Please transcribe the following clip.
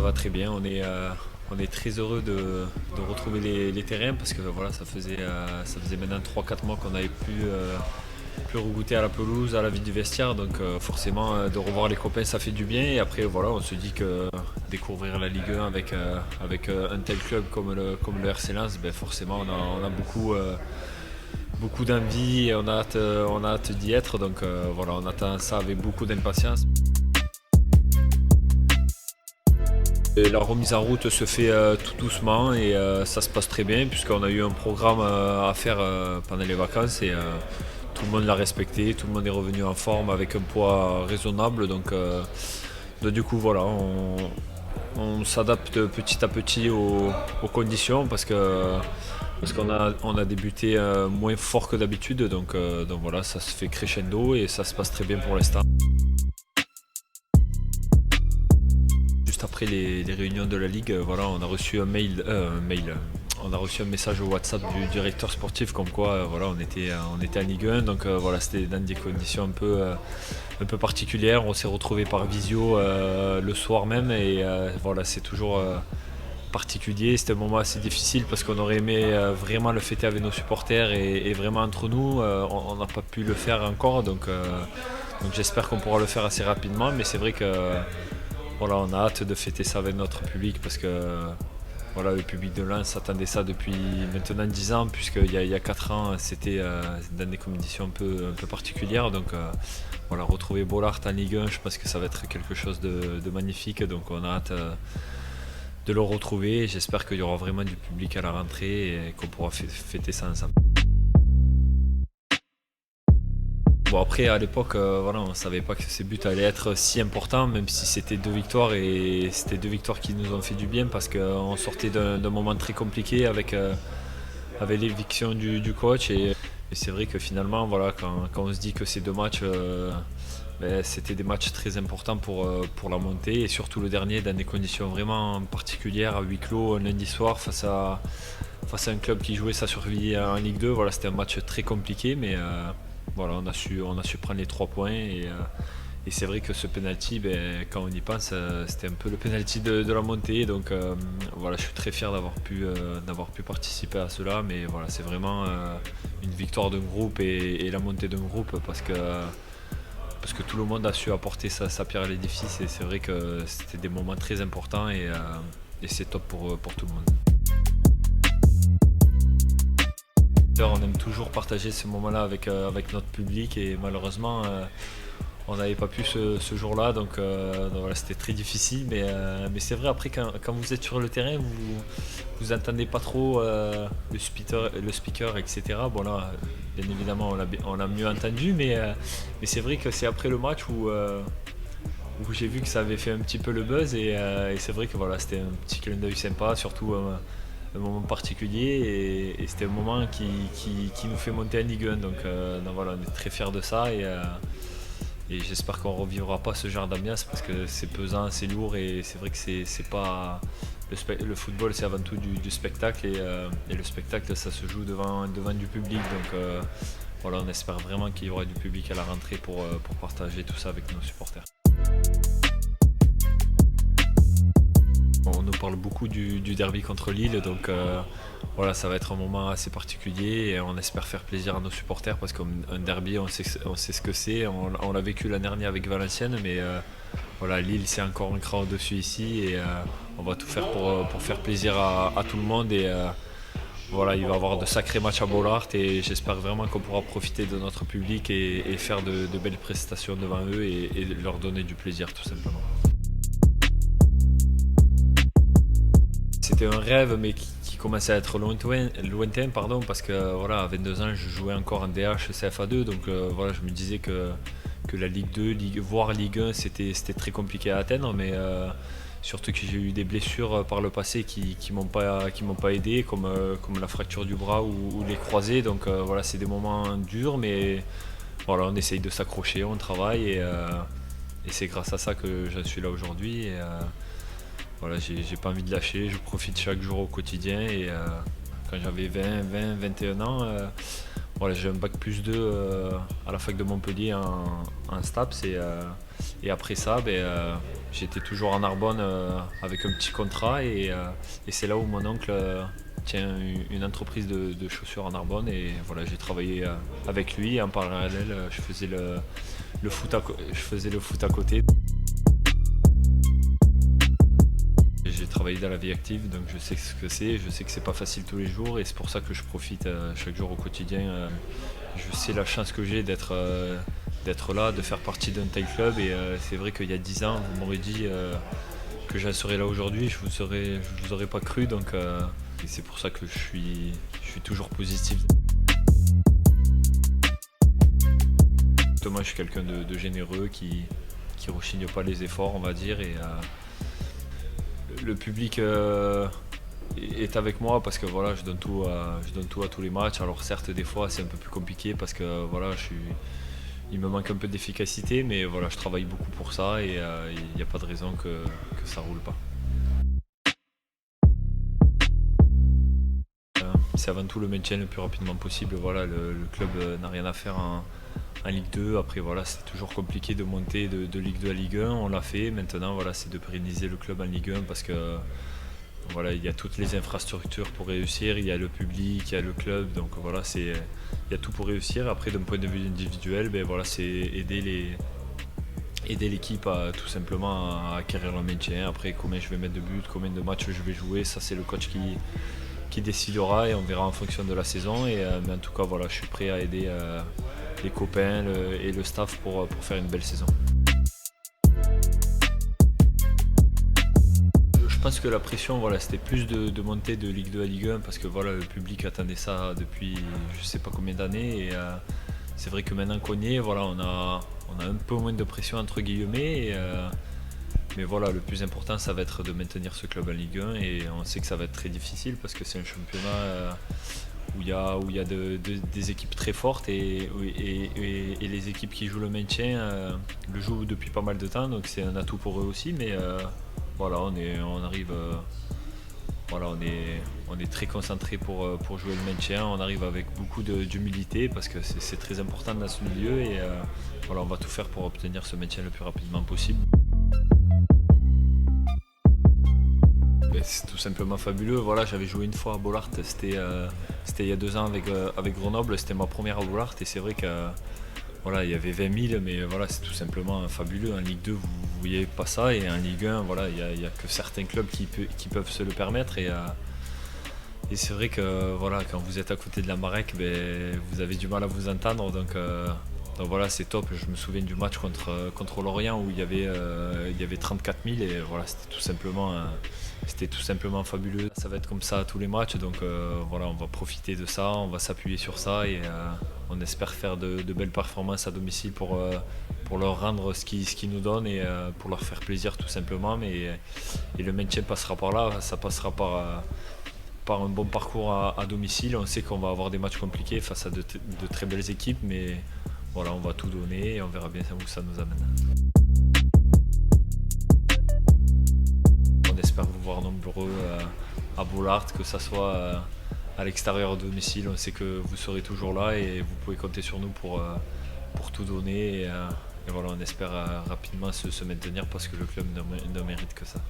va très bien. On est très heureux de retrouver les terrains parce que voilà, ça faisait maintenant 3 4 mois qu'on n'avait plus regoûter à la pelouse, à la vie du vestiaire. Donc forcément, de revoir les copains, ça fait du bien. Et après, voilà, on se dit que découvrir la Ligue 1 avec un tel club comme le RC Lens, ben forcément, on a beaucoup d'envie et on a hâte d'y être. Donc voilà, on attend ça avec beaucoup d'impatience. Et la remise en route se fait tout doucement et ça se passe très bien puisqu'on a eu un programme à faire pendant les vacances et tout le monde l'a respecté, tout le monde est revenu en forme avec un poids raisonnable. Donc du coup voilà, on s'adapte petit à petit aux conditions parce qu'on a débuté moins fort que d'habitude. Donc voilà, ça se fait crescendo et ça se passe très bien pour l'instant. Juste après les réunions de la Ligue, voilà, on a reçu on a reçu un message au WhatsApp du directeur sportif comme quoi voilà, on était en Ligue 1, donc voilà, c'était dans des conditions un peu particulières. On s'est retrouvé par visio le soir même et voilà, c'est toujours particulier. C'était un moment assez difficile parce qu'on aurait aimé vraiment le fêter avec nos supporters et vraiment entre nous. On n'a pas pu le faire encore, donc j'espère qu'on pourra le faire assez rapidement, mais c'est vrai que voilà, on a hâte de fêter ça avec notre public parce que voilà, le public de Lens attendait ça depuis maintenant 10 ans, puisqu'il y a 4 ans c'était dans des conditions un peu particulières. Donc voilà, retrouver Bollaert en Ligue 1, je pense que ça va être quelque chose de magnifique. Donc on a hâte de le retrouver. J'espère qu'il y aura vraiment du public à la rentrée et qu'on pourra fêter ça ensemble. Bon après à l'époque voilà, on ne savait pas que ces buts allaient être si importants, même si c'était 2 victoires et c'était 2 victoires qui nous ont fait du bien parce qu'on sortait d'un moment très compliqué avec l'éviction du coach et c'est vrai que finalement voilà, quand on se dit que ces 2 matchs ben, c'était des matchs très importants pour la montée et surtout le dernier dans des conditions vraiment particulières à huis clos un lundi soir face à un club qui jouait sa survie en Ligue 2. Voilà, c'était un match très compliqué mais voilà, on a su prendre les 3 points et c'est vrai que ce penalty, ben, quand on y pense, c'était un peu le penalty de la montée. Donc voilà, je suis très fier d'avoir pu participer à cela. Mais voilà, c'est vraiment une victoire d'un groupe et la montée d'un groupe parce que tout le monde a su apporter sa pierre à l'édifice. Et c'est vrai que c'était des moments très importants et c'est top pour tout le monde. On aime toujours partager ce moment-là avec notre public et malheureusement on n'avait pas pu ce jour-là, donc voilà, c'était très difficile. Mais c'est vrai, après quand vous êtes sur le terrain, vous entendez pas trop le speaker, etc. Bon là, bien évidemment on l'a mieux entendu, mais c'est vrai que c'est après le match où j'ai vu que ça avait fait un petit peu le buzz et c'est vrai que voilà, c'était un petit clin d'œil sympa, surtout un moment particulier et c'était un moment qui nous fait monter en Ligue 1. Donc voilà, on est très fiers de ça et j'espère qu'on ne revivra pas ce genre d'ambiance parce que c'est pesant, c'est lourd et c'est vrai que c'est pas. Le football c'est avant tout du spectacle et le spectacle ça se joue devant du public. Donc voilà, on espère vraiment qu'il y aura du public à la rentrée pour partager tout ça avec nos supporters. On nous parle beaucoup du derby contre Lille, donc voilà, ça va être un moment assez particulier et on espère faire plaisir à nos supporters parce qu'un derby, on sait ce que c'est. On l'a vécu l'année dernière avec Valenciennes, mais voilà, Lille c'est encore un cran au-dessus ici et on va tout faire pour faire plaisir à tout le monde et voilà, il va y avoir de sacrés matchs à Bollaert et j'espère vraiment qu'on pourra profiter de notre public et faire de belles prestations devant eux et leur donner du plaisir tout simplement. C'était un rêve mais qui commençait à être lointain pardon, parce que voilà, à 22 ans je jouais encore en DH CFA2, donc voilà, je me disais que la Ligue 2, voire Ligue 1 c'était très compliqué à atteindre, mais surtout que j'ai eu des blessures par le passé qui m'ont pas aidé comme la fracture du bras ou les croisés. Donc voilà, c'est des moments durs mais voilà, on essaye de s'accrocher, on travaille et c'est grâce à ça que je suis là aujourd'hui et voilà, j'ai pas envie de lâcher, je profite chaque jour au quotidien et quand j'avais 20, 21 ans, Voilà, j'ai un bac+2 à la fac de Montpellier en STAPS et après ça, j'étais toujours en Narbonne avec un petit contrat et c'est là où mon oncle tient une entreprise de chaussures en Narbonne et voilà, j'ai travaillé avec lui et en parallèle je faisais je faisais le foot à côté. J'ai travaillé dans la vie active, donc je sais ce que c'est, je sais que c'est pas facile tous les jours et c'est pour ça que je profite chaque jour au quotidien. Je sais la chance que j'ai d'être là, de faire partie d'un tel club et c'est vrai qu'il y a 10 ans, vous m'aurez dit que j'en serais là aujourd'hui, je vous aurais pas cru, donc et c'est pour ça que je suis toujours positif. Thomas, je suis quelqu'un de généreux qui rechigne pas les efforts, on va dire, et le public est avec moi parce que voilà, je donne tout à tous les matchs. Alors certes, des fois, c'est un peu plus compliqué parce que voilà, il me manque un peu d'efficacité, mais voilà, je travaille beaucoup pour ça et il n'y a pas de raison que ça roule pas. C'est avant tout le maintien le plus rapidement possible. Voilà, le club n'a rien à faire en Ligue 2. Après, voilà, c'est toujours compliqué de monter de Ligue 2 à Ligue 1. On l'a fait. Maintenant, voilà, c'est de pérenniser le club en Ligue 1 parce que voilà, il y a toutes les infrastructures pour réussir. Il y a le public, il y a le club. Donc voilà, il y a tout pour réussir. Après, d'un point de vue individuel, voilà, c'est aider l'équipe à tout simplement à acquérir le maintien. Après, combien je vais mettre de buts, combien de matchs je vais jouer, ça c'est le coach qui décidera et on verra en fonction de la saison. Mais en tout cas, voilà, je suis prêt à aider les copains et le staff pour faire une belle saison. Je pense que la pression, voilà, c'était plus de monter de Ligue 2 à Ligue 1 parce que voilà, le public attendait ça depuis je sais pas combien d'années. Et c'est vrai que maintenant qu'on y est, voilà, on a un peu moins de pression entre guillemets. Mais voilà, le plus important, ça va être de maintenir ce club en Ligue 1 et on sait que ça va être très difficile parce que c'est un championnat où il y a des équipes très fortes et les équipes qui jouent le maintien le jouent depuis pas mal de temps, donc c'est un atout pour eux aussi. Mais voilà, on arrive, voilà, on est très concentré pour jouer le maintien. On arrive avec beaucoup d'humilité parce que c'est très important dans ce milieu et voilà, on va tout faire pour obtenir ce maintien le plus rapidement possible. C'est tout simplement fabuleux. Voilà, j'avais joué une fois à Bollaert, c'était il y a 2 ans avec Grenoble, c'était ma première à Bollaert et c'est vrai que voilà, il y avait 20 000, mais voilà, c'est tout simplement fabuleux. En Ligue 2, vous ne voyez pas ça et en Ligue 1, voilà, il y a que certains clubs qui peuvent se le permettre et c'est vrai que voilà, quand vous êtes à côté de la Marec, vous avez du mal à vous entendre, donc voilà, c'est top. Je me souviens du match contre Lorient où il y avait 34 000 et voilà, c'était tout simplement fabuleux. Ça va être comme ça à tous les matchs, donc voilà, on va profiter de ça, on va s'appuyer sur ça et on espère faire de belles performances à domicile pour leur rendre ce qu'ils nous donnent et pour leur faire plaisir tout simplement. Et le maintien passera par là, ça passera par un bon parcours à domicile. On sait qu'on va avoir des matchs compliqués face à de très belles équipes, mais voilà, on va tout donner et on verra bien où ça nous amène. On espère vous voir nombreux à Bollaert, que ce soit à l'extérieur ou à domicile. On sait que vous serez toujours là et vous pouvez compter sur nous pour tout donner. Et voilà, on espère rapidement se maintenir parce que le club ne mérite que ça.